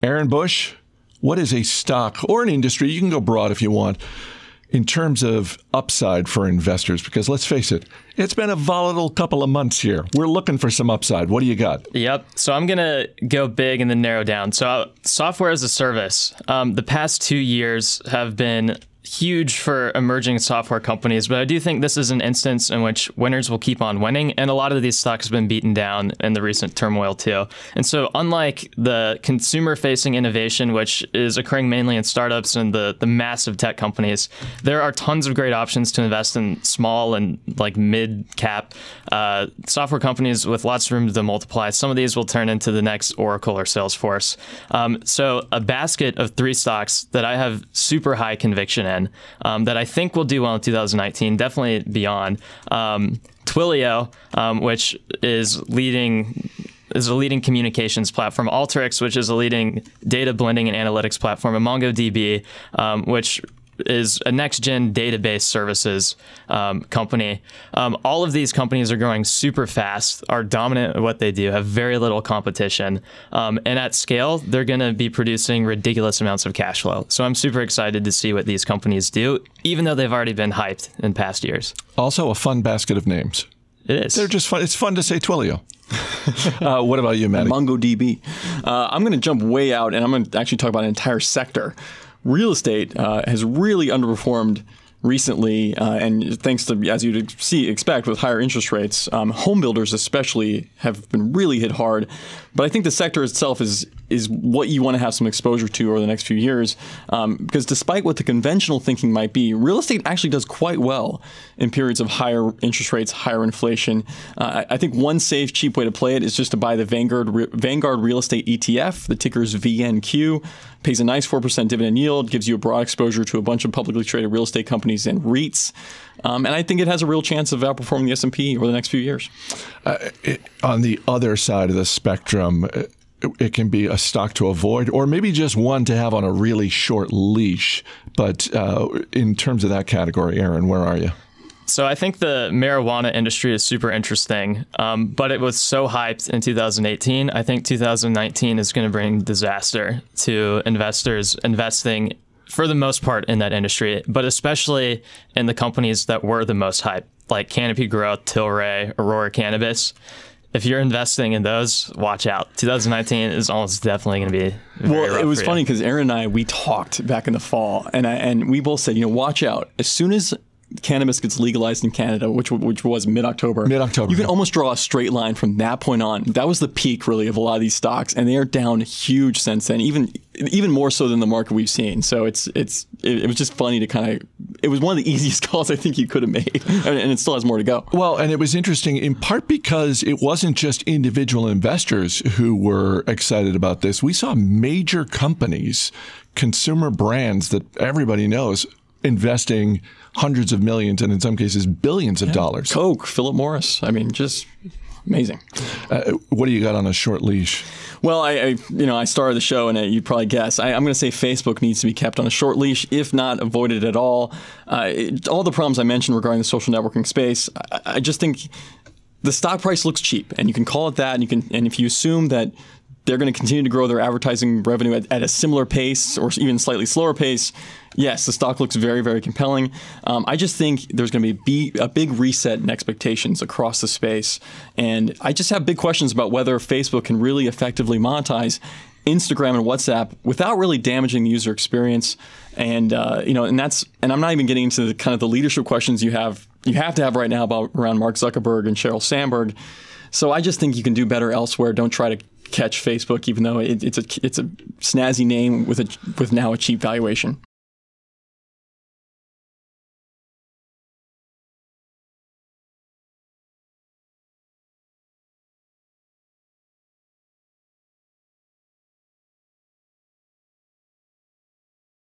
Aaron Bush, what is a stock or an industry, you can go broad if you want, in terms of upside for investors? Because let's face it, it's been a volatile couple of months here. We're looking for some upside. What do you got? Yep. So I'm going to go big and then narrow down. So software as a service, the past 2 years have been huge for emerging software companies, but I do think this is an instance in which winners will keep on winning, and a lot of these stocks have been beaten down in the recent turmoil too. And so unlike the consumer-facing innovation, which is occurring mainly in startups and the massive tech companies, there are tons of great options to invest in small and like mid-cap software companies with lots of room to multiply. Some of these will turn into the next Oracle or Salesforce. So a basket of 3 stocks that I have super high conviction in, that I think will do well in 2019, definitely beyond. Twilio, which is a leading communications platform. Alteryx, which is a leading data blending and analytics platform. And MongoDB, which is a next-gen database services company. All of these companies are growing super fast, are dominant at what they do, have very little competition. And at scale, they're going to be producing ridiculous amounts of cash flow. So I'm super excited to see what these companies do, even though they've already been hyped in past years. Also a fun basket of names. It is. They're just fun. It's fun to say Twilio. What about you, Matty? MongoDB. I'm going to jump way out, and I'm going to actually talk about an entire sector. Real estate has really underperformed recently, and thanks to, as you'd expect, with higher interest rates, home builders especially have been really hit hard. But I think the sector itself is what you want to have some exposure to over the next few years, because despite what the conventional thinking might be, real estate actually does quite well in periods of higher interest rates, higher inflation. I think one safe, cheap way to play it is just to buy the Vanguard Real Estate ETF. The ticker is VNQ. Pays a nice 4% dividend yield, gives you a broad exposure to a bunch of publicly traded real estate companies and REITs. And I think it has a real chance of outperforming the S&P over the next few years. On the other side of the spectrum, it can be a stock to avoid, or maybe just one to have on a really short leash. But in terms of that category, Aaron, where are you? So I think the marijuana industry is super interesting, but it was so hyped in 2018. I think 2019 is going to bring disaster to investors investing, for the most part, in that industry, but especially in the companies that were the most hyped, like Canopy Growth, Tilray, Aurora Cannabis. If you're investing in those, watch out. 2019 is almost definitely going to be very rough. It was funny because Aaron and I, we talked back in the fall, and we both said, watch out. As soon as cannabis gets legalized in Canada, which was mid-October. You can almost draw a straight line from that point on. That was the peak, really, of a lot of these stocks, and they are down huge since then, even more so than the market we've seen. So it was just funny to it was one of the easiest calls I think you could have made, and it still has more to go. Well, and it was interesting in part because it wasn't just individual investors who were excited about this. We saw major companies, consumer brands that everybody knows, investing hundreds of millions and in some cases billions of dollars. Coke, Philip Morris. I mean, just amazing. What do you got on a short leash? Well, I started the show, and you'd probably guess. I'm going to say Facebook needs to be kept on a short leash, if not avoided at all. All the problems I mentioned regarding the social networking space, I just think the stock price looks cheap, and you can call it that. And if you assume that they're going to continue to grow their advertising revenue at a similar pace or even slightly slower pace, yes, the stock looks very, very compelling. I just think there's going to be a big reset in expectations across the space. And I just have big questions about whether Facebook can really effectively monetize Instagram and WhatsApp without really damaging the user experience. And and I'm not even getting into the kind of the leadership questions you have to have right now around Mark Zuckerberg and Sheryl Sandberg. So I just think you can do better elsewhere. Don't try to catch Facebook, even though it's a snazzy name with now a cheap valuation.